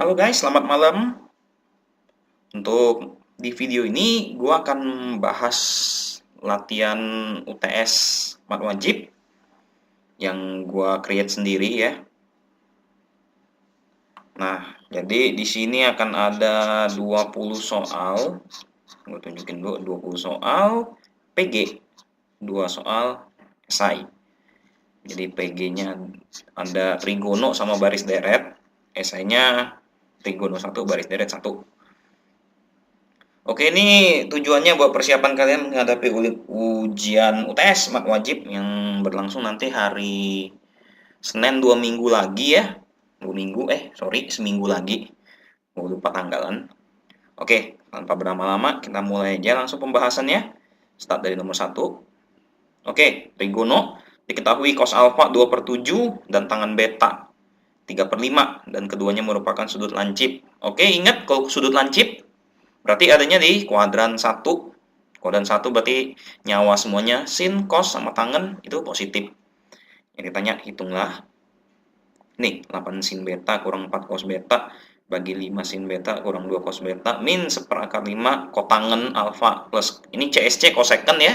Halo guys, selamat malam. Untuk di video ini, gue akan membahas latihan UTS mat wajib yang gue create sendiri ya. Nah, jadi di sini akan ada 20 soal. Gue tunjukin dulu 20 soal PG, 2 soal esai. Jadi PG-nya ada trigono sama baris deret, esainya trigono 1 baris deret 1. Oke, ini tujuannya buat persiapan kalian menghadapi ujian UTS mat wajib yang berlangsung nanti hari Senin 2 minggu lagi ya. 2 minggu, seminggu lagi. Gue lupa tanggalan. Oke, tanpa berlama-lama kita mulai aja langsung pembahasannya. Start dari nomor 1. Oke, trigono. Diketahui cos alfa 2/7 dan tangan beta 3/5 dan keduanya merupakan sudut lancip. Oke, ingat kalau sudut lancip berarti adanya di kuadran 1. Kuadran 1 berarti nyawa semuanya, sin, cos, sama tangan itu positif. Yang ditanya, hitunglah. Nih, 8 sin beta kurang 4 cos beta bagi 5 sin beta kurang 2 cos beta min 1/5 kotangen alfa plus. Ini CSC cosecant ya.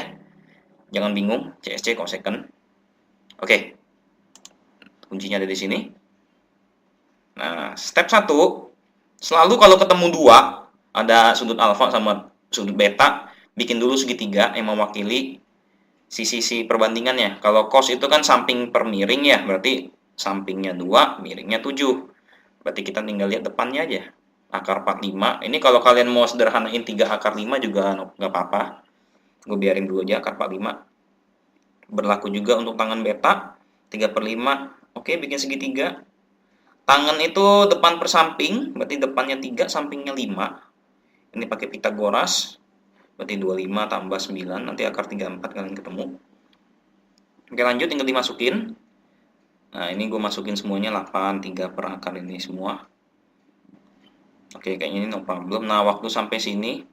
Jangan bingung, CSC cosecant. Oke. Kuncinya ada di sini. Nah, step 1, selalu kalau ketemu 2, ada sudut alfa sama sudut beta, bikin dulu segitiga yang mewakili sisi perbandingannya. Kalau cos itu kan samping per miring ya, berarti sampingnya 2, miringnya 7. Berarti kita tinggal lihat depannya aja. Akar 45. Ini kalau kalian mau sederhanain 3 akar 5 juga nggak apa-apa. Gue biarin dulu aja akar 45. Berlaku juga untuk tangan beta, 3/5. Oke, bikin segitiga. Tangan itu depan per samping, berarti depannya 3, sampingnya 5. Ini pakai Pitagoras, berarti 25 tambah 9, nanti akar 34 kalian ketemu. Oke, lanjut tinggal dimasukin. Nah, ini gue masukin semuanya 8, 3 per akar ini semua. Oke, kayaknya ini no problem. Nah, waktu sampai sini.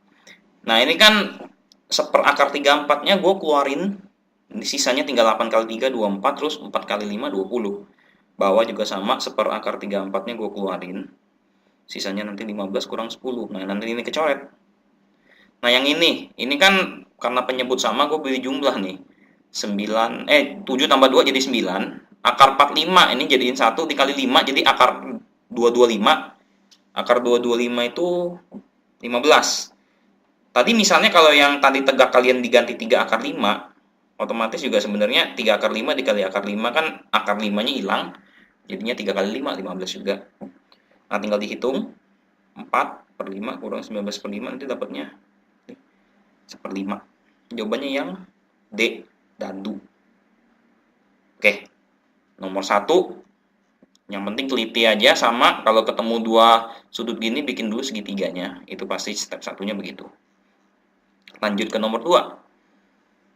Nah, ini kan seper akar 34-nya gue keluarin. Ini sisanya tinggal 8 kali 3, 24, terus 4 kali 5, 20. Bawah juga sama, seper akar 34-nya gue keluarin. Sisanya nanti 15 kurang 10. Nah, nanti ini kecoret. Nah, yang ini kan karena penyebut sama gue beri jumlah nih. 7 tambah 2 jadi 9. Akar 45 ini jadiin 1 dikali 5 jadi akar 225. Akar 225 itu 15. Tadi misalnya kalau yang tadi tegak kalian diganti 3 akar 5, otomatis juga sebenarnya 3 akar 5 dikali akar 5 kan akar 5-nya hilang. Jadinya 3 kali 5, 15 juga. Nah, tinggal dihitung. 4/5 kurang 19/5 nanti dapatnya 1/5. Jawabannya yang D, dadu. Oke, nomor 1. Yang penting teliti aja sama kalau ketemu 2 sudut gini bikin dulu segitiganya. Itu pasti step 1-nya begitu. Lanjut ke nomor 2.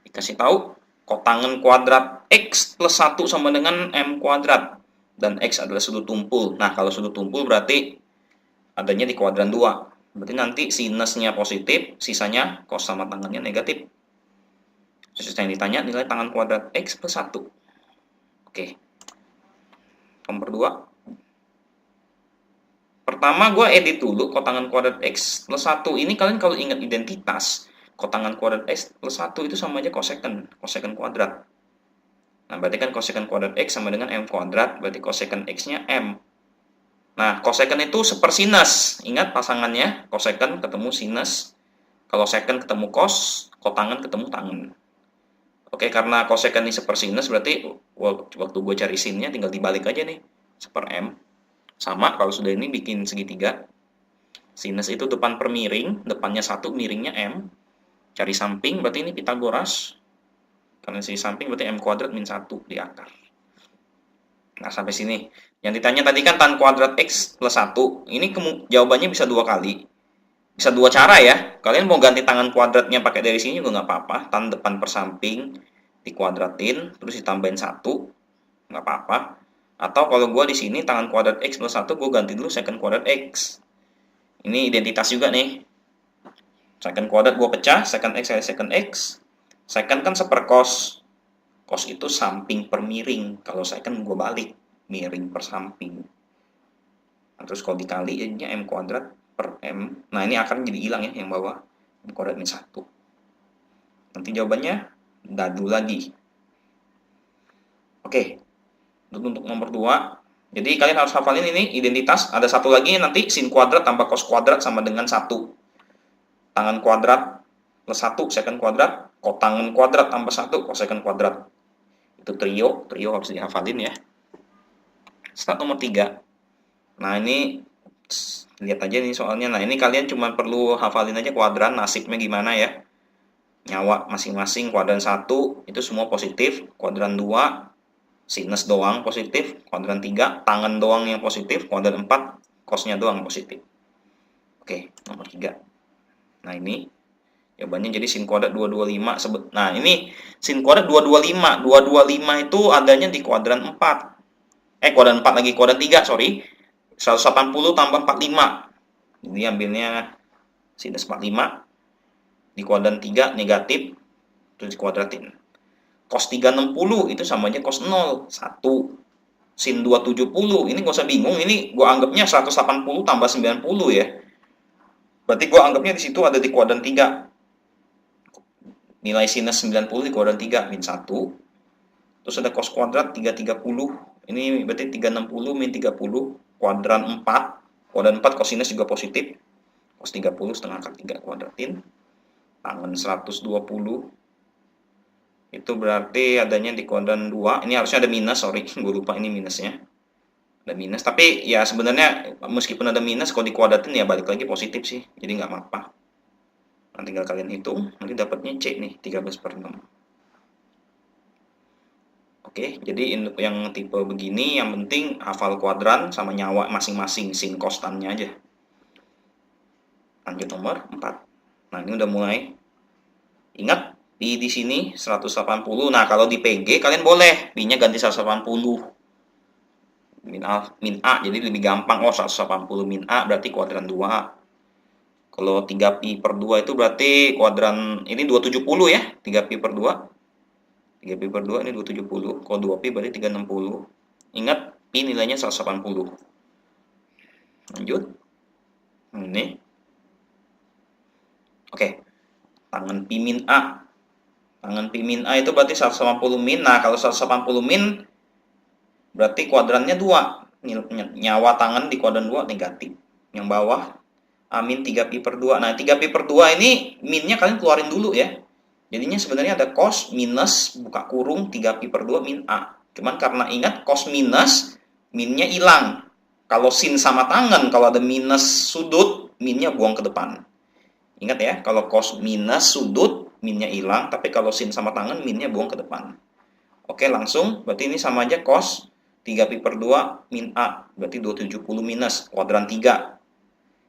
Dikasih tahu kotangen kuadrat X plus 1 sama dengan M kuadrat. Dan X adalah sudut tumpul. Nah, kalau sudut tumpul berarti adanya di kuadran 2. Berarti nanti sinusnya positif, sisanya cos sama tangannya negatif. Terus yang ditanya nilai tangan kuadrat X plus 1. Oke. Nomor 2. Pertama gue edit dulu kotangan kuadrat X plus 1. Ini kalian kalau ingat identitas, kotangan kuadrat X plus 1 itu sama aja kosekant kuadrat. Nah, berarti kan kosekant kuadrat X sama dengan M kuadrat, berarti kosekant X-nya M. Nah, kosekant itu sepersinus. Ingat pasangannya, kosekant ketemu sinus. Kalau sekant ketemu cos, kotangan ketemu tangan. Oke, karena kosekant ini sepersinus, berarti waktu gue cari sinnya tinggal dibalik aja nih. Seper M. Sama, kalau sudah ini bikin segitiga. Sinus itu depan per miring, depannya 1, miringnya M. Cari samping, berarti ini Pitagoras. Karena sisi samping berarti M kuadrat min 1 di akar. Nah, sampai sini. Yang ditanya tadi kan tan kuadrat X plus 1. Ini jawabannya bisa 2 kali. Bisa 2 cara ya. Kalian mau ganti tangan kuadratnya pakai dari sini juga nggak apa-apa. Tan depan per samping dikuadratin, terus ditambahin 1. Nggak apa-apa. Atau kalau gue di sini tangan kuadrat X plus 1, gue ganti dulu secant kuadrat X. Ini identitas juga nih. Secant kuadrat gue pecah, secant X kali secant X. Secant kan sepercos. Cos itu samping per miring. Kalau secant gue balik, miring per samping. terus kalau dikali jadinya M kuadrat per M. Nah ini akan jadi hilang ya yang bawah, M kuadrat min 1. Nanti jawabannya dadu lagi. Oke, untuk nomor 2. Jadi kalian harus hafalin ini identitas. Ada satu lagi nanti sin kuadrat tambah cos kuadrat sama dengan 1. Tangan kuadrat plus 1 secant kuadrat, kotangan kuadrat tambah 1 cosecant kuadrat. Itu trio harus dihafalin ya. Start nomor 3. Nah ini lihat aja nih soalnya. Nah ini kalian cuma perlu hafalin aja kuadran nasibnya gimana ya. Nyawa masing-masing kuadran 1 itu semua positif, kuadran 2 sinus doang positif, kuadran 3 tangan doang yang positif, kuadran 4 cosnya doang positif. Oke, nomor 3. Nah ini jawabannya jadi sin kuadrat 225. Nah ini sin kuadrat 225. 225 itu adanya di kuadran 4. Kuadran 4 lagi, kuadran 3, sorry. 180 tambah 45. Jadi ambilnya sinus 45. Di kuadran 3 negatif, terus dikuadratin. Cos 360 itu sama aja cos 0, 1. Sin 270, ini gak usah bingung, ini gue anggapnya 180 tambah 90 ya. Berarti gue anggapnya di situ ada di kuadran 3. Nilai sinus 90 di kuadran 3, min 1. Terus ada cos kuadrat 330. Ini berarti 360 min 30, kuadran 4. Kuadran 4 cosinus juga positif. Cos 30 setengah kali 3 kuadratin. Tangan 120. Itu berarti adanya di kuadran 2. Ini harusnya ada minus, sorry. Gue lupa ini minusnya. Ada minus. Tapi ya sebenarnya meskipun ada minus, kalau dikuadratin ya balik lagi positif sih. Jadi nggak apa-apa. Nah, tinggal kalian hitung. Nanti dapatnya C nih, 13/6. Oke, jadi untuk yang tipe begini yang penting hafal kuadran sama nyawa masing-masing, sin kostannya aja. Lanjut nomor 4. Nah, ini udah mulai. Ingat, di sini 180. Nah, kalau di PG kalian boleh P-nya ganti 180. Min A, jadi lebih gampang. 180 min A berarti kuadran 2. Kalau 3pi/2 itu berarti kuadran ini 270 ya. 3pi/2. 3pi/2 ini 270. Kalau 2pi berarti 360. Ingat, pi nilainya 180. Lanjut. Ini. Oke. Tangan pi min A. Tangan pi min A itu berarti 180 min. Nah, kalau 180 min berarti kuadrannya 2. Nyawa tangan di kuadran 2 negatif. Yang bawah A min 3pi/2. Nah, 3pi/2 ini minnya kalian keluarin dulu ya. Jadinya sebenarnya ada cos minus buka kurung 3pi/2 min A. Cuman karena ingat cos minus, minnya hilang. Kalau sin sama tangan, kalau ada minus sudut, minnya buang ke depan. Ingat ya, kalau cos minus sudut, minnya hilang. Tapi kalau sin sama tangan, minnya buang ke depan. Oke, langsung. Berarti ini sama aja cos 3pi/2 min A. Berarti 270 minus kuadran 3.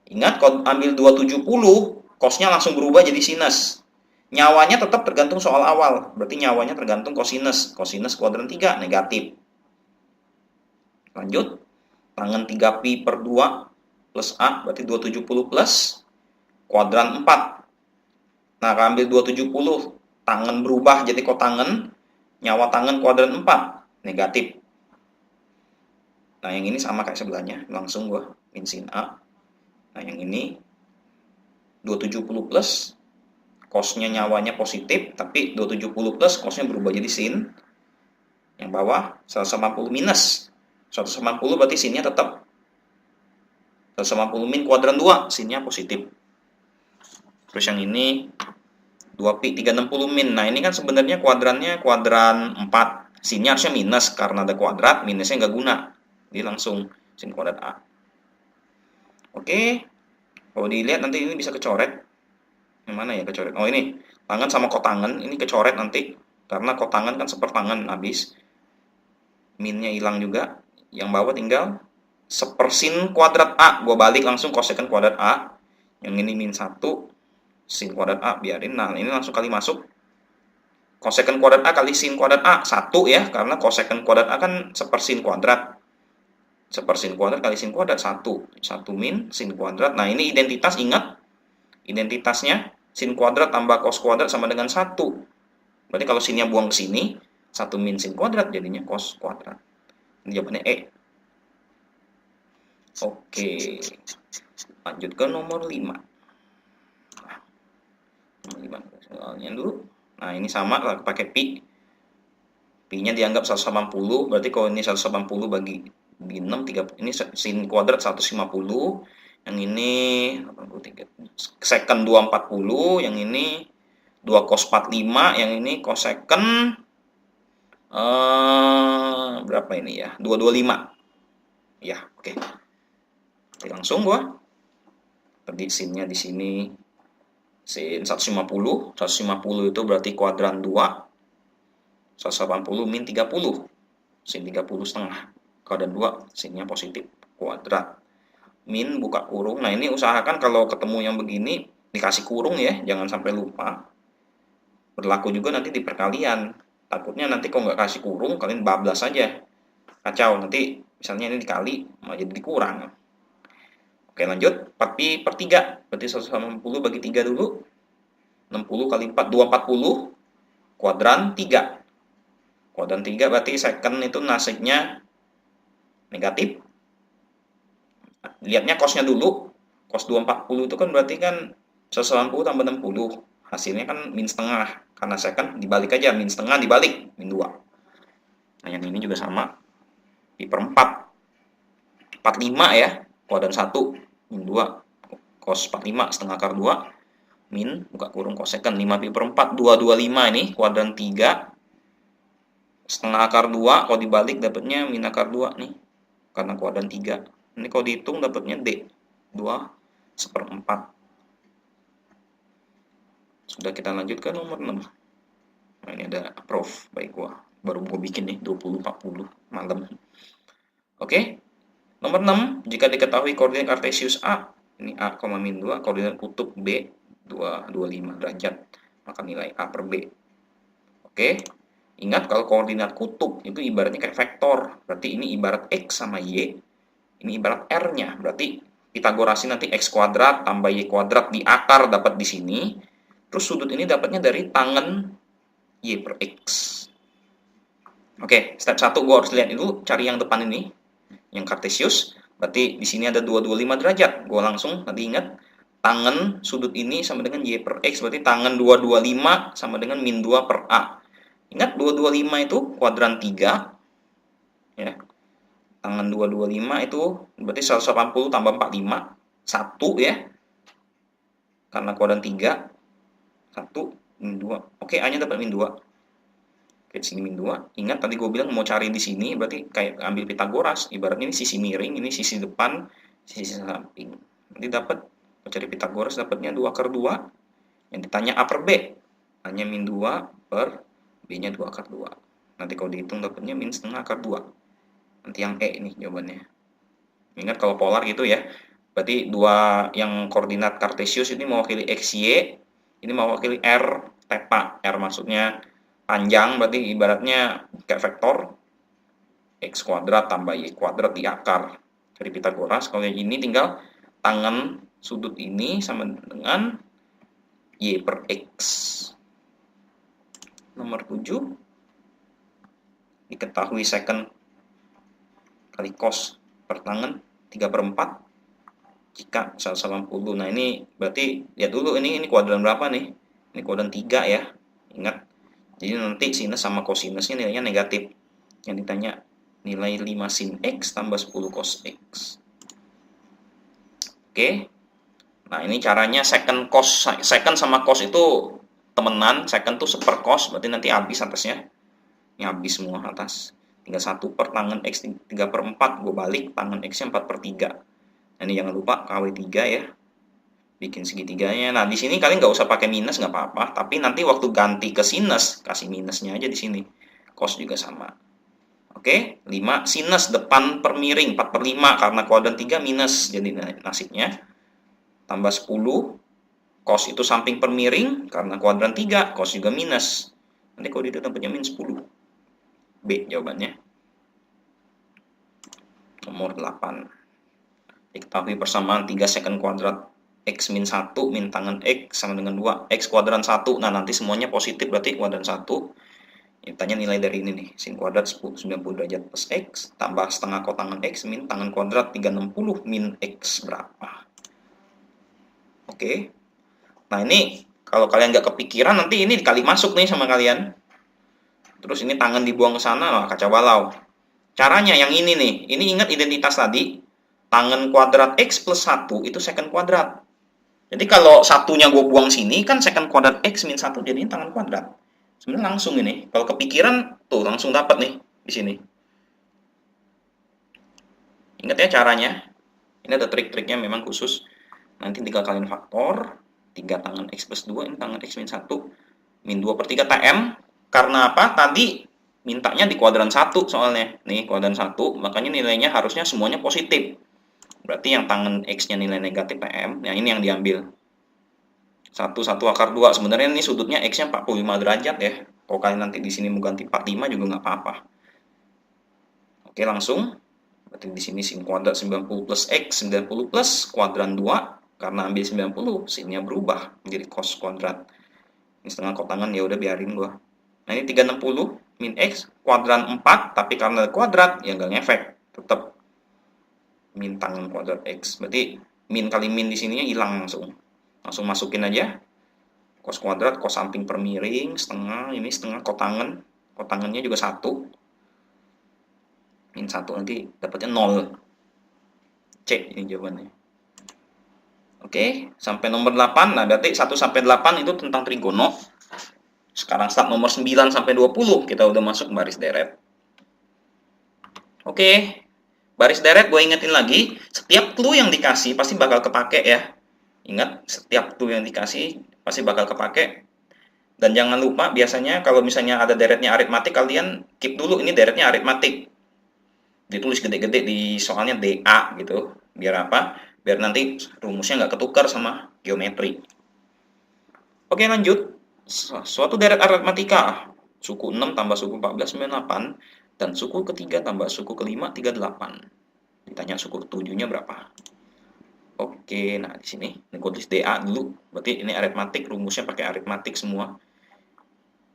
Ingat, kalau ambil 270, cosnya langsung berubah jadi sinus. Nyawanya tetap tergantung soal awal. Berarti nyawanya tergantung kosinus. Kosinus kuadran 3 negatif. Lanjut. Tangan 3pi/2 plus A berarti 270 plus kuadran 4. Nah, ambil 270, tangan berubah jadi kotangan. Nyawa tangan kuadran 4 negatif. Nah, yang ini sama kayak sebelahnya. Langsung gua min sin A. Nah, yang ini 270 plus cosnya nyawanya positif, tapi 270 plus cosnya berubah jadi sin. Yang bawah 180 minus. 180 berarti sinnya tetap 180 min kuadran 2, sinnya positif. Terus yang ini 2pi 360 min. Nah, ini kan sebenarnya kuadrannya kuadran 4. Sinnya harusnya minus karena ada kuadrat, minusnya nggak guna. Jadi langsung sin kuadrat A. Oke. Kalau dilihat nanti ini bisa kecoret. Yang mana ya kecoret? Oh, ini tangan sama kotangan ini kecoret nanti karena kotangan kan sepertangan habis. Minnya hilang juga. Yang bawah tinggal sepersin kuadrat A. Gua balik langsung cosecant kuadrat A. Yang ini min 1 sin kuadrat A biarin. Nah, ini langsung kali masuk. Cosecant kuadrat A kali sin kuadrat A 1 ya, karena cosecant kuadrat A kan sepersin kuadrat. Sepersin kuadrat kali sin kuadrat 1. 1 min sin kuadrat. Nah, ini identitas, ingat. Identitasnya sin kuadrat tambah cos kuadrat sama dengan 1. Berarti kalau sinnya buang ke sini, 1 min sin kuadrat jadinya cos kuadrat. Ini jawabannya E. Oke, lanjut ke nomor 5. Nomor 5 soalnya dulu. Nah, ini sama pakai pi. Pi-nya dianggap 180, berarti kalau ini 180 bagi 6, 30, ini sin kuadrat 150, yang ini 83, second 240, yang ini 2 cos 45, yang ini cosecond berapa ini ya? 225. Ya, oke. Oke, langsung gua. Tadi sinnya di sini sin 150 itu berarti kuadran 2. 180 min 30, sin 30 setengah, kuadran 2, sinnya positif, kuadrat, min buka kurung. Nah, ini usahakan kalau ketemu yang begini dikasih kurung ya, jangan sampai lupa. Berlaku juga nanti di perkalian, takutnya nanti kalau nggak kasih kurung kalian bablas aja, kacau, nanti misalnya ini dikali mau jadi dikurang. Oke, lanjut, 4pi per 3, berarti 180 bagi 3 dulu, 60 kali 4, 240, kuadran 3. Kuadran 3 berarti second itu nasibnya negatif. Lihatnya cosnya dulu. Cos 240 itu kan berarti kan 180 tambah 60. Hasilnya kan min setengah. Karena second dibalik aja. Min setengah dibalik. Min 2. Nah, yang ini juga sama. Pi per 4. 45 ya. Kuadran 1. Min 2. Cos 45 setengah akar 2. Min buka kurung cos second. 5 pi per 4. 225 ini. Kuadran 3. Setengah akar 2, kalau dibalik dapatnya min akar 2 nih, karena kuadran 3. Ini kalau dihitung dapatnya D, 2/4. Sudah, kita lanjut ke nomor 6. Nah, ini ada prof, baik gua baru gua bikin nih 20-40 malam. Oke, nomor 6, jika diketahui koordinat kartesius A, ini A, min 2, koordinat kutub B 225 derajat, maka nilai A per B. Oke. Ingat kalau koordinat kutub itu ibaratnya kayak vektor. Berarti ini ibarat X sama Y. Ini ibarat R-nya. Berarti Pitagorasi nanti X kuadrat tambah Y kuadrat di akar dapat di sini. Terus sudut ini dapatnya dari tangen Y per X. Oke, step 1 gue harus lihat dulu, cari yang depan ini. Yang kartesius. Berarti di sini ada 225 derajat. Gue langsung tadi ingat. Tangen sudut ini sama dengan Y per X. Berarti tangen 225 sama dengan min 2 per A. Ingat 225 itu kuadran 3. Ya. Tangan 225 itu berarti 180 tambah 45. 1 ya. Karena kuadran 3. 1 min 2. Oke, A-nya dapat min 2. Oke, sini min 2. Ingat tadi gue bilang mau cari di sini berarti kayak ambil Pitagoras. Ibaratnya ini sisi miring, ini sisi depan, sisi samping. Nanti dapat cari Pitagoras dapatnya 2 akar 2. Yang ditanya A per B. A-nya min 2 per B-nya 2 akar 2. Nanti kalau dihitung dapatnya min setengah akar 2. Nanti yang E ini jawabannya. Ingat kalau polar gitu ya. Berarti dua yang koordinat kartesius ini mewakili X, Y. Ini mewakili R, tepa. R maksudnya panjang, berarti ibaratnya kayak vektor. X kuadrat tambah Y kuadrat di akar. Dari Pitagoras. Kalau yang ini tinggal tangan sudut ini sama dengan Y per X. Nomor 7, diketahui second kali cos per tangen 3/4 jika 180. Nah, ini berarti lihat dulu ini kuadran berapa nih? Ini kuadran 3 ya. Ingat. Jadi nanti sinus sama kosinusnya nilainya negatif. Yang ditanya nilai 5 sin X tambah 10 cos X. Oke. Nah, ini caranya second cos. Second sama cos itu temenan, second tuh seper cos, berarti nanti habis atasnya. Ini habis semua atas. Tinggal 1 per tangan X 3/4, gue balik, tangan X-nya 4/3. Nah, ini jangan lupa KW3 ya. Bikin segitiganya. Nah, di sini kalian nggak usah pakai minus, nggak apa-apa. Tapi nanti waktu ganti ke sinus, kasih minusnya aja di sini. Cos juga sama. Oke, 5 sinus depan per miring, 4/5, karena kuadran 3 minus, jadi nasibnya. Tambah 10. Cos itu samping per miring, karena kuadran 3, cos juga minus. Nanti kalau itu dapatnya min 10. B jawabannya. Nomor 8. Diketahui persamaan 3 secant kuadrat X min 1 min tangan X sama dengan 2. X kuadran 1. Nah, nanti semuanya positif berarti kuadran 1. Tanya nilai dari ini nih, sin kuadrat 90 derajat plus X, tambah setengah kotangan X, min tangan kuadrat 360, min X berapa? Oke. Nah ini, kalau kalian nggak kepikiran, nanti ini dikali masuk nih sama kalian. Terus ini tangan dibuang ke sana, wah kacau balau. Caranya yang ini nih, ini ingat identitas tadi, tangan kuadrat X plus 1 itu secant kuadrat. Jadi kalau satunya gue buang sini, kan secant kuadrat X min 1 jadinya tangan kuadrat. Sebenarnya langsung ini, kalau kepikiran, tuh langsung dapat nih, di sini. Ingat ya caranya, ini ada trik-triknya memang khusus. Nanti tinggal kalian faktor, 3 tangan X plus 2, ini tangan X min 1, min 2 per 3 TM. Karena apa? Tadi mintanya di kuadran 1 soalnya. Nih, kuadran 1, makanya nilainya harusnya semuanya positif. Berarti yang tangan X-nya nilai negatif TM, nah ini yang diambil. 1 akar 2. Sebenarnya ini sudutnya X-nya 45 derajat ya. Kalau kalian nanti di sini mau ganti 45 juga nggak apa-apa. Oke, langsung. Berarti di sini sin kuadrat 90 plus X, 90 plus kuadran 2. Karena ambil 90, sinnya berubah menjadi cos kuadrat. Ini setengah kotangan, ya udah biarin gua. Nah, ini 360 min X, kuadran 4, tapi karena kuadrat, ya nggak ngefek. Tetap min tangan kuadrat X. Berarti min kali min di sininya hilang langsung. Langsung masukin aja. Cos kuadrat, cos samping per miring, setengah, ini setengah kotangan. Kotangannya juga 1. Min 1 nanti dapatnya 0. C ini jawabannya. Oke, sampai nomor 8. Nah, berarti 1 sampai 8 itu tentang trigono. Sekarang start nomor 9 sampai 20. Kita udah masuk baris deret. Oke, baris deret gue ingetin lagi. Setiap clue yang dikasih pasti bakal kepake ya. Ingat, setiap clue yang dikasih pasti bakal kepake. Dan jangan lupa, biasanya kalau misalnya ada deretnya aritmatik, kalian keep dulu ini deretnya aritmatik. Ditulis gede-gede di soalnya DA gitu. Biar apa? Biar nanti rumusnya nggak ketukar sama geometri. Oke, lanjut. Suatu deret aritmatika. Suku 6 tambah suku 14, 98. Dan suku ketiga tambah suku kelima, 38. Ditanya suku ketujuhnya berapa? Oke, nah di sini gue tulis DA dulu. Berarti ini aritmatik, rumusnya pakai aritmatik semua.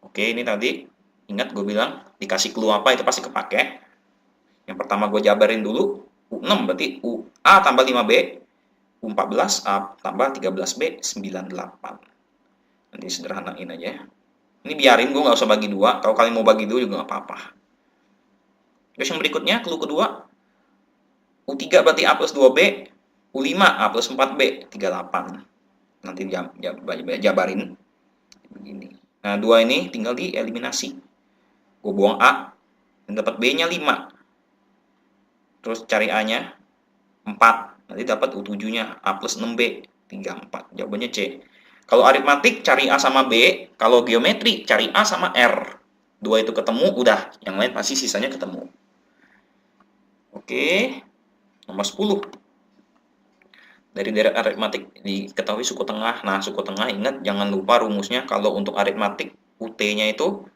Oke, ini tadi ingat gue bilang dikasih clue apa itu pasti kepake. Yang pertama gue jabarin dulu. U6 berarti UA tambah 5B, U14 A tambah 13B 98. Nanti sederhanain aja. Ini biarin, gue nggak usah bagi 2. Kalau kalian mau bagi 2 juga nggak apa-apa. Terus yang berikutnya, clue kedua. U3 berarti A plus 2B, U5 A plus 4B 38. Nanti jabarin begini. Nah, 2 ini tinggal dieliminasi. Gue buang A dan dapat B-nya 5. Terus cari A-nya 4. Nanti dapat U7-nya A plus 6B 34. Jawabannya C. Kalau aritmatik cari A sama B, kalau geometri cari A sama R. 2 itu ketemu, udah. Yang lain pasti sisanya ketemu. Oke. Nomor 10. Dari deret aritmatik diketahui suku tengah. Nah, suku tengah ingat jangan lupa rumusnya kalau untuk aritmatik UT-nya itu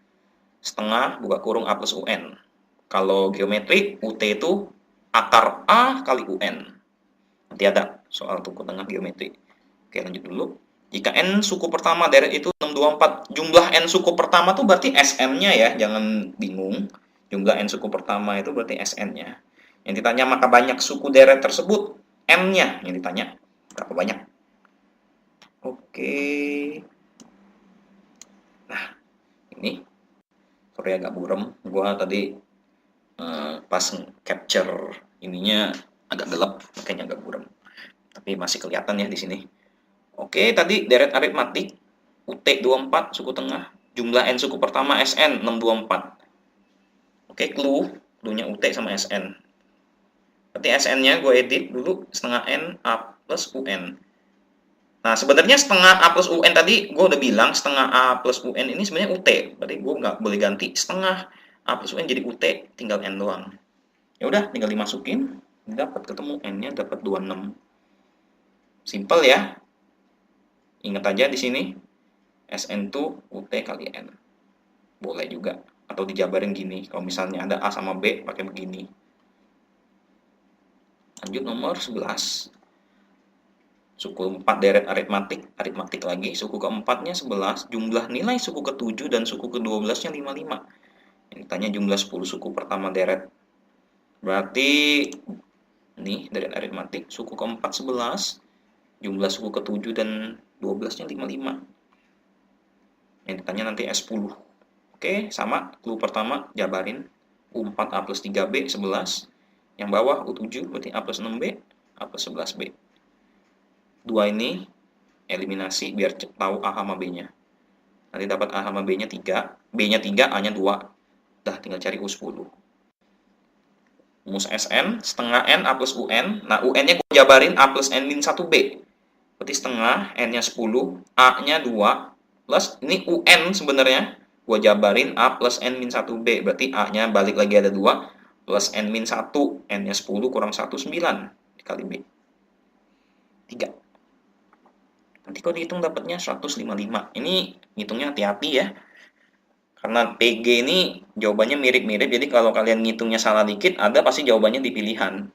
setengah buka kurung A plus UN. Kalau geometri UT itu akar A kali UN. Nanti ada soal suku tengah geometri. Oke, lanjut dulu. Jika N suku pertama deret itu 624. Jumlah N suku pertama tuh berarti SN-nya ya, jangan bingung. Jumlah N suku pertama itu berarti SN-nya. Yang ditanya maka banyak suku deret tersebut, M-nya yang ditanya. Berapa banyak? Oke. Nah, ini. Sorry agak buram. Gua tadi pas capture ininya agak gelap, makanya agak buram. Tapi masih kelihatan ya di sini. Oke, tadi deret aritmatik. UT24 suku tengah. Jumlah N suku pertama SN 624. Oke, clue-nya UT sama SN. Berarti SN-nya gue edit dulu setengah N A plus UN. Nah, sebenarnya setengah A plus UN tadi gue udah bilang setengah A plus UN ini sebenarnya UT. Berarti gue nggak boleh ganti setengah A plus UN jadi UT, tinggal N doang. Ya udah, tinggal dimasukin, dapat ketemu N-nya dapat 26. Simple ya. Ingat aja di sini SN itu UT kali N. Boleh juga. Atau dijabarin gini. Kalau misalnya ada A sama B, pakai begini. Lanjut nomor 11. Suku 4 deret aritmatik lagi. Suku keempatnya 11. Jumlah nilai suku ke-7 dan suku ke-12-nya 55. Ini tanya jumlah 10 suku pertama deret. Berarti nih dari aritmatik suku keempat 11, jumlah suku ke-7 dan 12-nya 55. Yang ditanya nanti S10. Oke, sama. Clue pertama jabarin. U4 A plus 3B 11. Yang bawah U7 berarti A plus 6B, A plus 11B. Dua ini eliminasi biar tahu A sama B-nya. Nanti dapat A sama B-nya 3, B-nya 3, A-nya 2. Dah tinggal cari U10. Rumus SN, setengah N A plus UN. Nah, UN-nya gue jabarin A plus N min 1B. Berarti setengah, N-nya 10, A-nya 2, plus ini UN sebenarnya. Gue jabarin A plus N min 1B. Berarti A-nya balik lagi ada 2, plus N min 1. N-nya 10 kurang 1, 9. Dikali B. 3. Nanti kalau dihitung dapatnya 155. Ini ngitungnya hati-hati ya. Karena PG ini jawabannya mirip-mirip, jadi kalau kalian ngitungnya salah dikit, ada pasti jawabannya di pilihan.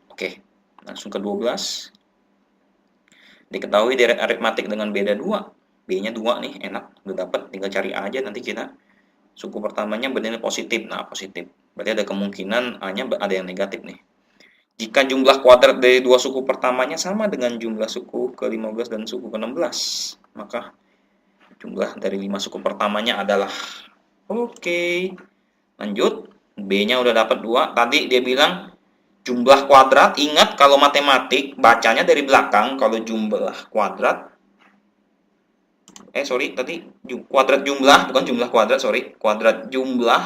Oke, langsung ke 12. Diketahui deret aritmatik dengan beda 2. B-nya 2 nih, enak. Udah dapat, tinggal cari A aja nanti kita. Suku pertamanya bernilai positif. Nah, positif. Berarti ada kemungkinan A-nya ada yang negatif nih. Jika jumlah kuadrat dari dua suku pertamanya sama dengan jumlah suku ke-15 dan suku ke-16, maka jumlah dari 5 suku pertamanya adalah. Oke. Lanjut. B-nya udah dapat 2. Tadi dia bilang jumlah kuadrat. Ingat kalau matematik bacanya dari belakang. Kalau jumlah kuadrat. Tadi kuadrat jumlah, bukan jumlah kuadrat, Kuadrat jumlah.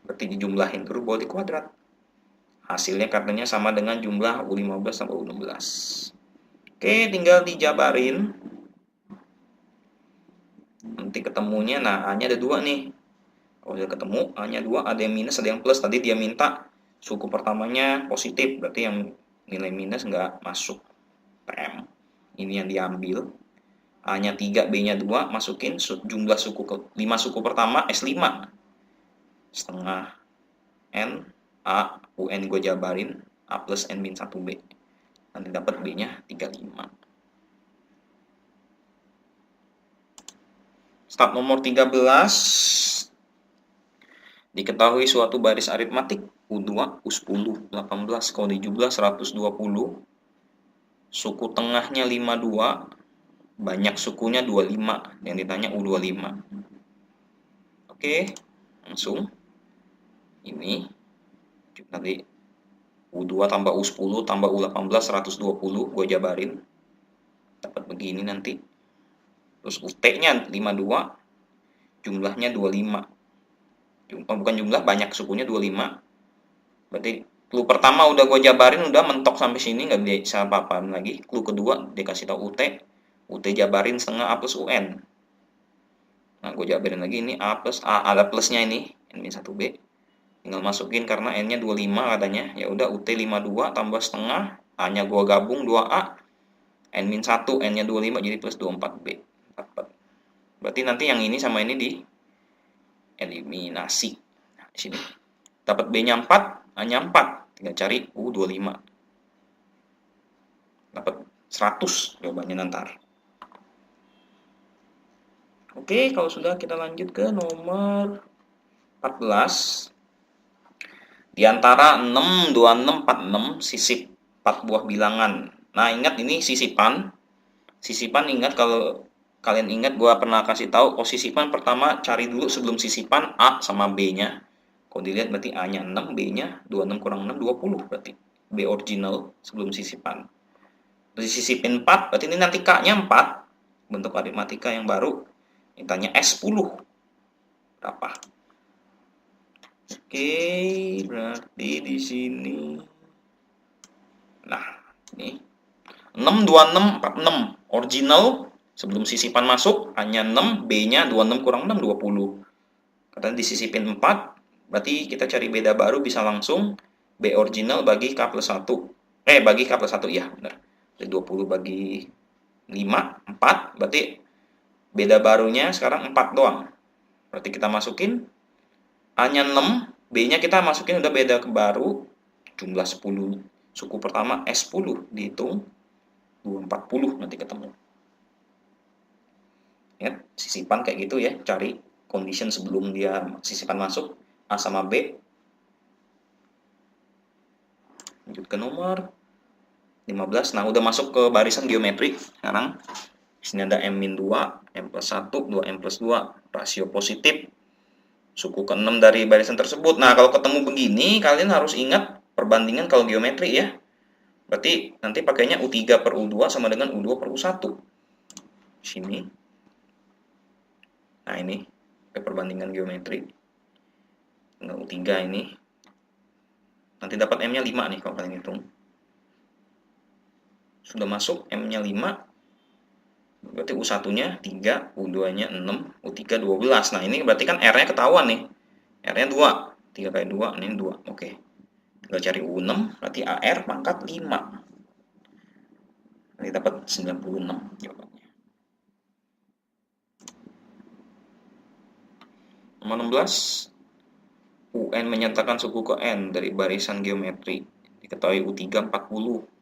Berarti dijumlahin terus boleh di kuadrat. Hasilnya katanya sama dengan jumlah U15 sampai U16. Oke, tinggal dijabarin. Nanti ketemunya, nah A-nya ada 2 nih. Kalau udah ketemu, A-nya 2, ada yang minus, ada yang plus. Tadi dia minta suku pertamanya positif, berarti yang nilai minus nggak masuk PM. Ini yang diambil. A-nya 3, B-nya 2, masukin jumlah suku 5 suku pertama S5. Setengah N, A, UN gue jabarin, A plus N min 1B. Nanti dapat B-nya 35. Step nomor 13. Diketahui suatu baris aritmatik U2, U10, 18, kalau dijumlah 120. Suku tengahnya 52, banyak sukunya 25. Yang ditanya U25. Oke, langsung. Ini nanti U2 tambah U10 tambah U18 120, gue jabarin. Dapat begini nanti. Terus UT-nya 52, jumlahnya 25. Bukan jumlah, banyak sukunya 25. Berarti clue pertama udah gue jabarin, udah mentok sampai sini, nggak bisa apa-apaan lagi. Clue kedua dikasih tahu UT. UT jabarin setengah A plus UN. Nah, gue jabarin lagi ini A plus A, ada plusnya ini, N-1B. Tinggal masukin karena N-nya 25 katanya. Ya udah UT 52 tambah setengah, A-nya gue gabung 2A. N-1, N-nya 25 jadi plus 24B. Dapat. Berarti nanti yang ini sama ini di eliminasi. Nah, di sini. Dapat B-nya 4, A-nya 4. Tinggal cari U25. Dapat 100 jawabannya nanti. Oke, kalau sudah kita lanjut ke nomor 14. Di antara 6, 26, 46, sisip 4 buah bilangan. Nah, ingat ini sisipan. Sisipan ingat, kalau kalian ingat gue pernah kasih tahu, sisipan pertama cari dulu sebelum sisipan A sama B-nya. Kalau dilihat berarti A-nya 6, B-nya 26 kurang 6, 20 berarti. B original sebelum sisipan. Terus sisipin 4, berarti ini nanti K-nya 4. Bentuk aritmatika yang baru. Mintanya S10. Berapa? Oke, berarti di sini. Nah, ini 6, 26, 46. Original sebelum sisipan masuk, A-nya 6, B-nya 26 kurang 6, 20. Katanya disisipin 4, berarti kita cari beda baru bisa langsung. B original bagi K plus 1. Bagi K plus 1, ya benar. 20 bagi 5, 4. Berarti beda barunya sekarang 4 doang. Berarti kita masukin A-nya 6, B-nya kita masukin udah beda ke baru. Jumlah 10. Suku pertama S10 dihitung 240 nanti ketemu. Ya, sisipan kayak gitu ya, cari condition sebelum dia sisipan masuk, A sama B. Lanjut ke nomor 15. Nah, udah masuk ke barisan geometri. Sekarang di sini ada M-2, M plus 1, 2M plus 2, rasio positif. Suku ke-6 dari barisan tersebut. Nah, kalau ketemu begini, kalian harus ingat perbandingan kalau geometri ya. Berarti nanti pakainya U3 per U2 sama dengan U2 per U1. Sini. Nah, ini perbandingan geometri. Dengan U3 ini. Nanti dapat M-nya 5 nih kalau kalian hitung. Sudah masuk M-nya 5. Berarti U1-nya 3, U2-nya 6, U3 12. Nah, ini berarti kan R-nya ketahuan nih. R-nya 2. 3 kali 2, ini 2. Oke. Tinggal cari U6, berarti AR pangkat 5. Nanti dapat 96 jawabannya. Nomor 16. UN menyatakan suku ke N dari barisan geometri. Diketahui U3 40.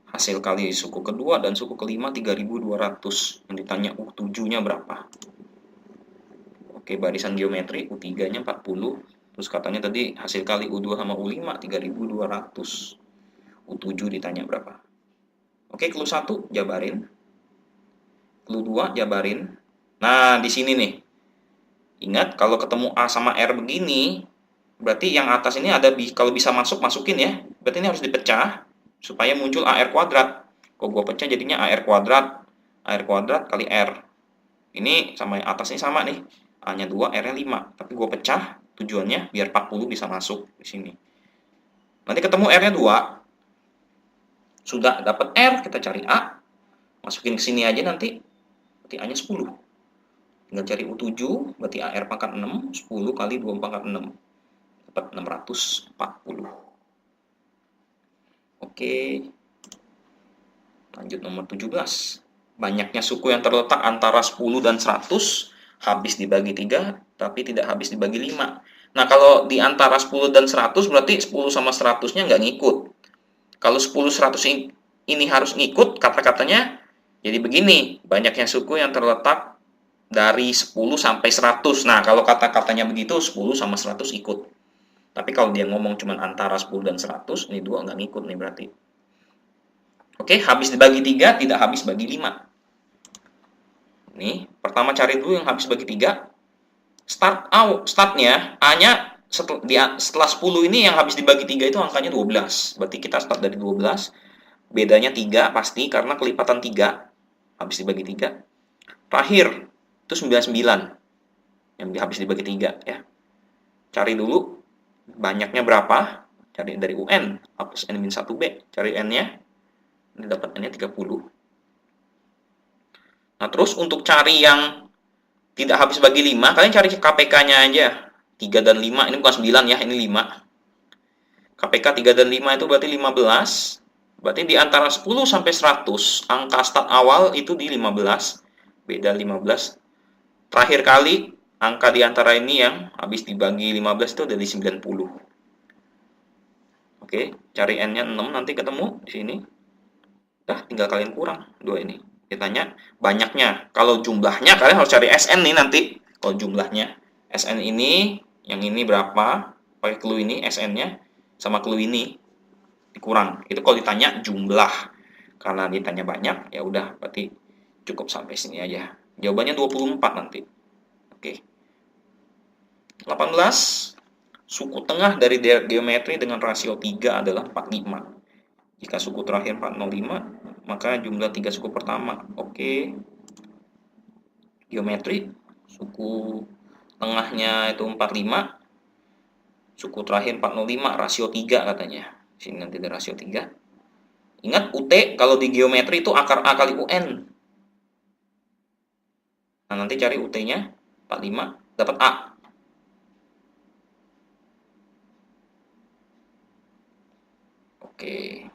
Hasil kali suku kedua dan suku kelima 3200. Yang ditanya U7-nya berapa? Oke, barisan geometri U3-nya 40. Terus katanya tadi hasil kali U2 sama U5 3200. U7 ditanya berapa? Oke, clue 1 jabarin. Clue 2 jabarin. Nah, di sini nih. Ingat kalau ketemu A sama R begini, berarti yang atas ini ada kalau bisa masuk masukin ya. Berarti ini harus dipecah supaya muncul AR kuadrat. Kalau gua pecah jadinya AR kuadrat kali R. Ini sama yang atas ini sama nih. A-nya 2, R-nya 5. Tapi gua pecah tujuannya biar 40 bisa masuk di sini. Nanti ketemu R-nya 2. Sudah dapat R, kita cari A. Masukin ke sini aja nanti. Berarti A-nya 10. Tinggal cari U7, berarti AR pangkat 6, 10 kali 2 pangkat 6. Dapat 640. Oke. Lanjut nomor 17. Banyaknya suku yang terletak antara 10 dan 100 habis dibagi 3, tapi tidak habis dibagi 5. Nah, kalau di antara 10 dan 100 berarti 10 sama 100-nya nggak ngikut. Kalau 10 100 ini harus ngikut, kata-katanya jadi begini, banyaknya suku yang terletak dari 10 sampai 100. Nah, kalau kata-katanya begitu 10 sama 100 ikut. Tapi kalau dia ngomong cuma antara 10 dan 100, ini dua nggak ngikut nih berarti. Oke, habis dibagi 3, tidak habis bagi 5. Nih, pertama cari dulu yang habis bagi 3. Startnya, A-nya setelah 10 ini yang habis dibagi 3 itu angkanya 12. Berarti kita start dari 12. Bedanya 3 pasti karena kelipatan 3. Habis dibagi 3. Terakhir, itu 99. Yang habis dibagi 3 ya. Cari dulu banyaknya berapa. Cari dari UN. Hapus N-1B. Cari N-nya. Ini dapat N-nya 30. Nah, terus untuk cari yang tidak habis bagi 5, kalian cari KPK-nya aja. 3 dan 5, ini bukan 9 ya, ini 5. KPK 3 dan 5 itu berarti 15. Berarti di antara 10 sampai 100, angka start awal itu di 15. Beda 15. Terakhir kali, angka di antara ini yang habis dibagi 15 itu ada di 90. Oke, cari N-nya 6, nanti ketemu di sini. Dah, tinggal kalian kurang 2 ini. Ditanya banyaknya. Kalau jumlahnya kalian harus cari SN nih nanti. Kalau jumlahnya SN ini, yang ini berapa? Pakai clue ini SN-nya sama clue ini dikurang. Itu kalau ditanya jumlah. Karena ditanya banyak, ya udah berarti cukup sampai sini aja. Jawabannya 24 nanti. Oke. 18. Suku tengah dari geometri dengan rasio 3 adalah 45. Jika suku terakhir 405, maka jumlah 3 suku pertama. Oke. Geometri, suku tengahnya itu 45. Suku terakhir 405, rasio 3 katanya. Sini nanti ada rasio 3. Ingat UT kalau di geometri itu akar A kali UN. Nah, nanti cari UT-nya 45, dapat A. Oke.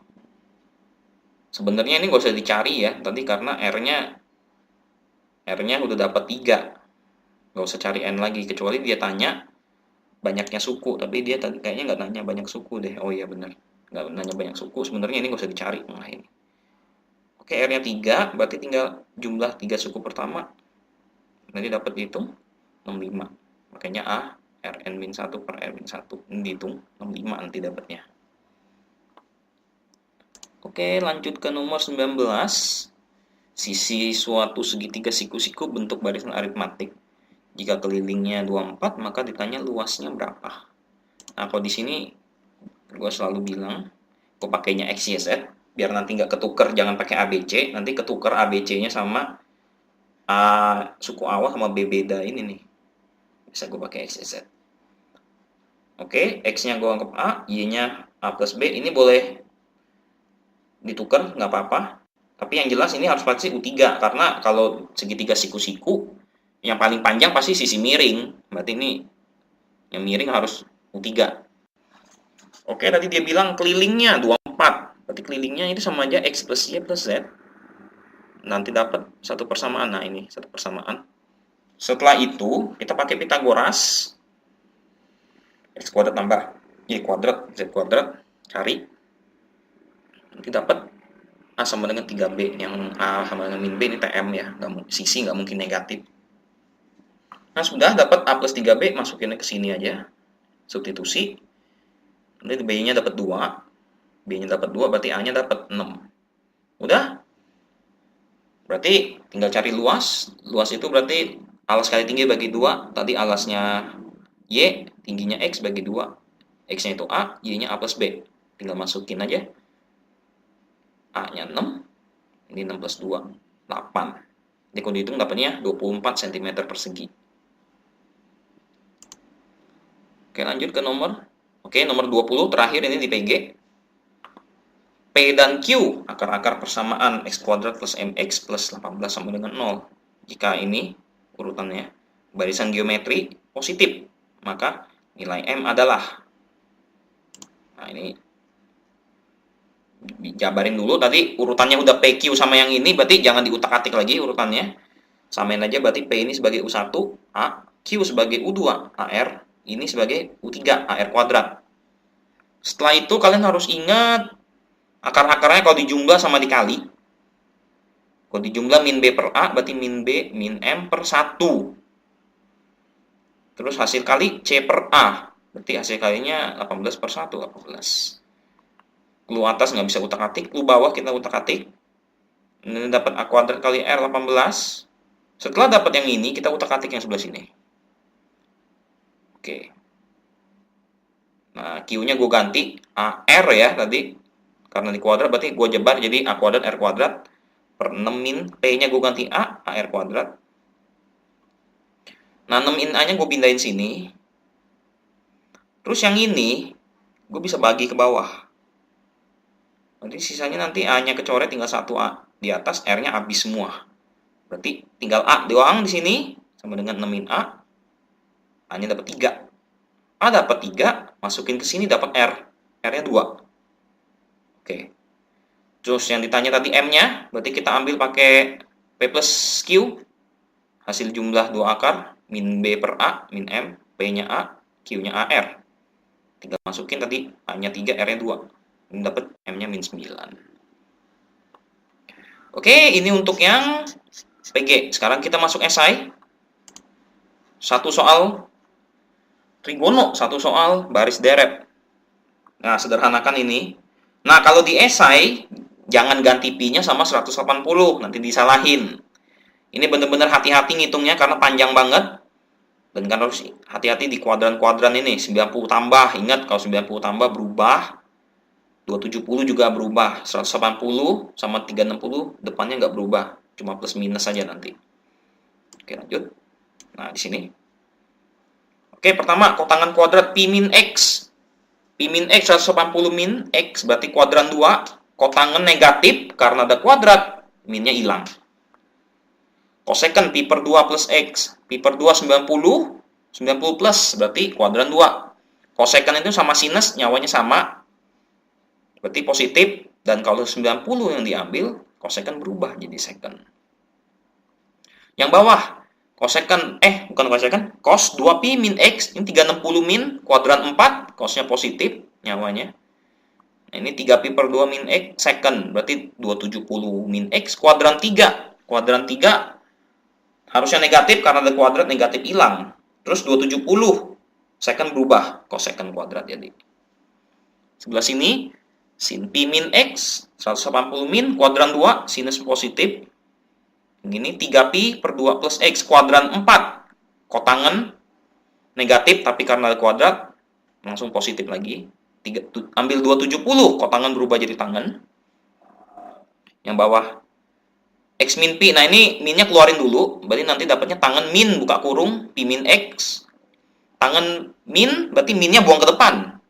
Sebenarnya ini nggak usah dicari ya, tadi karena R-nya udah dapat 3. Nggak usah cari N lagi, kecuali dia tanya banyaknya suku. Tapi dia tadi kayaknya nggak nanya banyak suku deh. Oh iya benar, nggak nanya banyak suku. Sebenarnya ini nggak usah dicari. Nah ini. Oke, R-nya 3, berarti tinggal jumlah 3 suku pertama. Nanti dapat dihitung. 65. Makanya A Rn-1 per R-1. Ini dihitung 65 nanti dapatnya. Oke, lanjut ke nomor 19. Sisi suatu segitiga siku-siku bentuk barisan aritmatik. Jika kelilingnya 24, maka ditanya luasnya berapa. Nah, kalau di sini gue selalu bilang, gue pakainya X, Y, Z, biar nanti nggak ketuker, jangan pakai ABC, nanti ketuker ABC-nya sama A suku awal sama B beda ini nih. Bisa gue pakai X, Y, Z. Oke, X-nya gue anggap A, Y-nya A plus B, ini boleh ditukar, nggak apa-apa. Tapi yang jelas ini harus pasti U3, karena kalau segitiga siku-siku, yang paling panjang pasti sisi miring. Berarti ini yang miring harus U3. Oke, tadi dia bilang kelilingnya 24. Berarti kelilingnya itu sama aja X plus Y plus Z. Nanti dapat satu persamaan. Nah, ini satu persamaan. Setelah itu, kita pakai Pitagoras. X kuadrat tambah Y kuadrat, Z kuadrat. Cari. Nanti dapat A sama dengan 3B. Yang A sama dengan min B ini TM ya. Sisi nggak mungkin negatif. Nah, sudah dapat A plus 3B, masukinnya ke sini aja. Substitusi. Nanti B-nya dapat 2. B-nya dapat 2, berarti A-nya dapat 6. Udah? Berarti tinggal cari luas. Luas itu berarti alas kali tinggi bagi 2. Tadi alasnya Y, tingginya X bagi 2. X-nya itu A, Y-nya A plus B. Tinggal masukin aja. A-nya 6. Ini 6 plus 2, 8. Jadi kalau dihitung dapatnya 24 cm persegi. Oke, lanjut ke nomor. Oke, nomor 20 terakhir ini di PG. P dan Q, akar-akar persamaan X kuadrat plus MX plus 18 sama dengan 0. Jika ini urutannya barisan geometri positif, maka nilai M adalah. Nah, ini dijabarin dulu. Tadi urutannya udah PQ sama yang ini, berarti jangan diutak-atik lagi urutannya. Samain aja, berarti P ini sebagai U1, A, Q sebagai U2, AR, ini sebagai U3, AR kuadrat. Setelah itu kalian harus ingat akar-akarnya kalau dijumlah sama dikali. Kalau dijumlah min B per A, berarti min B min M per 1. Terus hasil kali C per A. Berarti hasil kalinya 18 per 1, 18. Lu atas nggak bisa utak-atik, lu bawah kita utak-atik. Ini dapat A kuadrat kali R 18. Setelah dapat yang ini, kita utak-atik yang sebelah sini. Oke. Nah, Q-nya gue ganti AR ya tadi. Karena di kuadrat berarti gue jebar jadi A kuadrat R kuadrat per 6 min. P-nya gue ganti A, AR kuadrat. Nah, 6 min A-nya gue pindahin sini. Terus yang ini, gue bisa bagi ke bawah. Nanti sisanya nanti A-nya kecoret tinggal 1A. Di atas R-nya habis semua. Berarti tinggal A doang di sini. Sama dengan 6 min A. A-nya dapat 3. A dapat 3, masukin ke sini dapat R. R-nya 2. Oke. Terus yang ditanya tadi M-nya, berarti kita ambil pakai P plus Q. Hasil jumlah 2 akar, min B per A, min M, P-nya A, Q-nya AR. Tinggal masukin tadi A-nya 3, R-nya 2. Ini dapat M-nya min 9. Oke, ini untuk yang PG. Sekarang kita masuk esai. Satu soal trigono, satu soal baris deret. Nah, sederhanakan ini. Nah, kalau di esai, jangan ganti pi-nya sama 180, nanti disalahin. Ini benar-benar hati-hati ngitungnya karena panjang banget. Dan kan harus hati-hati di kuadran-kuadran ini. 90 tambah, ingat kalau 90 tambah berubah. 270 juga berubah. 180 sama 360 depannya nggak berubah. Cuma plus minus saja nanti. Oke, lanjut. Nah, di sini. Oke, pertama kotangan kuadrat pi min X. Pi min X 180 min X berarti kuadran 2. Kotangan negatif karena ada kuadrat. Minnya hilang. Kosekant pi per 2 plus X. Pi per 2 90. 90 plus berarti kuadran 2. Kosekant itu sama sinus nyawanya sama. Berarti positif. Dan kalau 90 yang diambil, kosekant berubah jadi sekant. Yang bawah. Kosekant, bukan kosekant, cos 2pi min X, ini 360 min, kuadran 4, cosnya positif, nyawanya. Nah, ini 3pi per 2 min X, second, berarti 270 min X, kuadran 3. Kuadran 3, harusnya negatif karena ada kuadrat, negatif hilang. Terus 270 second berubah cos second kuadrat jadi. Sebelah sini sin pi min x 180 min kuadran 2 sinus positif. Ini 3pi per 2 plus x kuadran 4 kotangan negatif tapi karena ada kuadrat langsung positif lagi. Ambil 270 kotangan berubah jadi tangan. Yang bawah x min pi. Nah, ini minnya keluarin dulu. Berarti nanti dapatnya tangan min buka kurung pi min x. Tangan min berarti minnya buang ke depan.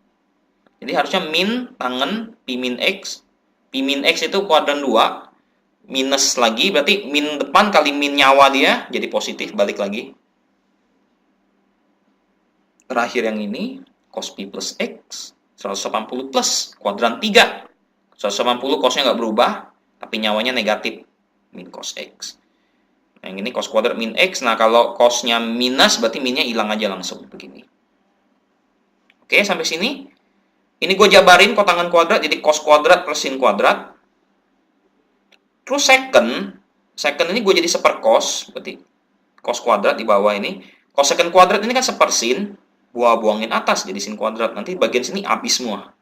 Jadi harusnya min tangan pi min x. Pi min x itu kuadran 2. Minus lagi berarti min depan kali min nyawa dia jadi positif, balik lagi. Terakhir yang ini cos pi plus x 180 plus kuadran 3. 180 cosnya nggak berubah tapi nyawanya negatif min cos x. Nah, yang ini cos kuadrat min x. Nah, kalau cosnya minus berarti minnya hilang aja langsung begini. Oke, sampai sini. Ini gue jabarin kotangan kuadrat jadi cos kuadrat plus sin kuadrat. Terus second ini gue jadi sepercos, berarti cos kuadrat di bawah ini. Cos second kuadrat ini kan sepersin, buangin atas jadi sin kuadrat. Nanti bagian sini habis semua.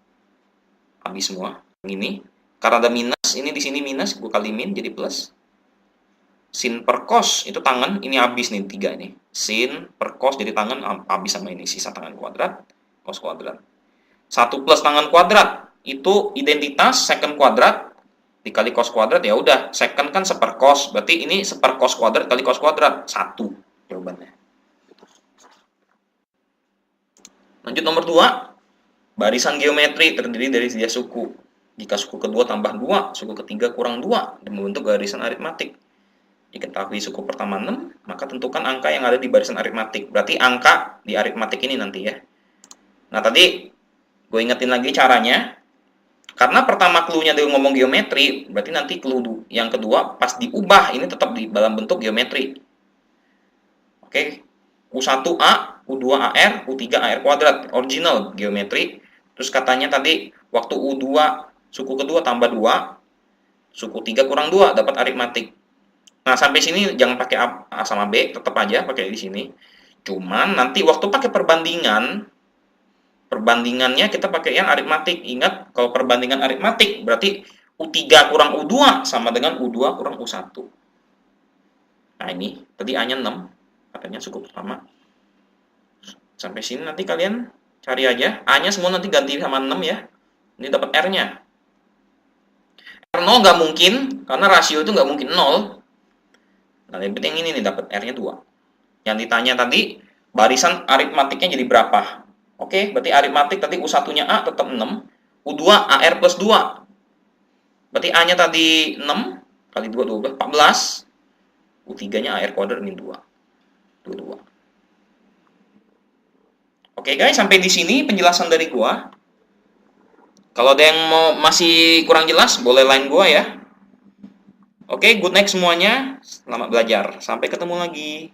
Habis semua. Ini karena ada minus, ini di sini minus, gue kali min jadi plus. Sin per cos itu tangan, ini habis nih 3 ini. Sin per cos jadi tangan habis sama ini, sisa tangan kuadrat, cos kuadrat. 1 plus tangan kuadrat itu identitas second kuadrat dikali cos kuadrat, ya udah, second kan sepercos, berarti ini sepercos kuadrat kali cos kuadrat 1 jawabannya. Lanjut nomor 2. Barisan geometri terdiri dari 3 suku. Jika suku kedua tambah 2, suku ketiga kurang 2 dan membentuk barisan aritmatik. Diketahui suku pertama 6, maka tentukan angka yang ada di barisan aritmatik. Berarti angka di aritmatik ini nanti ya. Nah, tadi gue ingetin lagi caranya. Karena pertama clue-nya dia ngomong geometri, berarti nanti clue yang kedua pas diubah ini tetap di dalam bentuk geometri. Oke. U1A, U2AR, U3AR kuadrat, original geometri. Terus katanya tadi waktu U2 suku kedua tambah 2, suku 3 kurang 2 dapat aritmatik. Nah, sampai sini jangan pakai A sama B, tetap aja pakai di sini. Cuman nanti waktu pakai perbandingannya kita pakai yang aritmatik. Ingat, kalau perbandingan aritmatik berarti U3 kurang U2 sama dengan U2 kurang U1. Nah, ini tadi A-nya 6, katanya suku pertama. Sampai sini nanti kalian cari aja. A-nya semua nanti ganti sama 6 ya. Ini dapat R-nya. R0 nggak mungkin, karena rasio itu nggak mungkin 0. Nah, yang penting ini nih dapat R-nya 2. Yang ditanya tadi, barisan aritmatiknya jadi berapa? Oke, berarti aritmatik tadi U1-nya A tetap 6, U2 AR plus 2. Berarti A-nya tadi 6, kali 2, 12, 14. U3-nya AR kuadrat min 2. 22. Oke guys, sampai di sini penjelasan dari gua. Kalau ada yang masih kurang jelas, boleh line gua ya. Oke, good night semuanya. Selamat belajar. Sampai ketemu lagi.